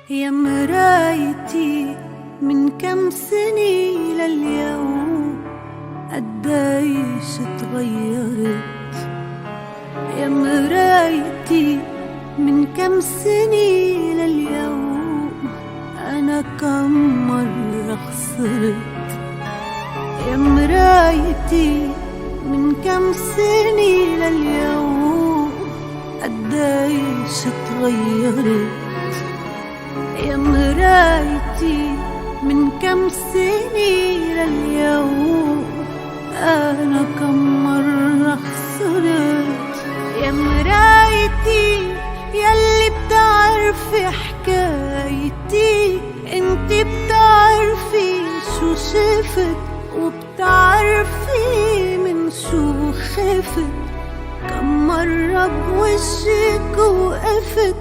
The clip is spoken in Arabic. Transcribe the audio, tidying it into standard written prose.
يا مرايتي من كم سنة لليوم قديش اتغيرت. يا مرايتي من كم سنة لليوم أنا كم مرة خسرت. يا مرايتي من كم سنة لليوم قديش اتغيرت. يا مرايتي من كم سنة لليوم أنا كم مرة خسرت. يا مرايتي يلي بتعرفي حكايتي، انتي بتعرفي شو شفت وبتعرفي من شو خفت. كم مرة بوشك وقفت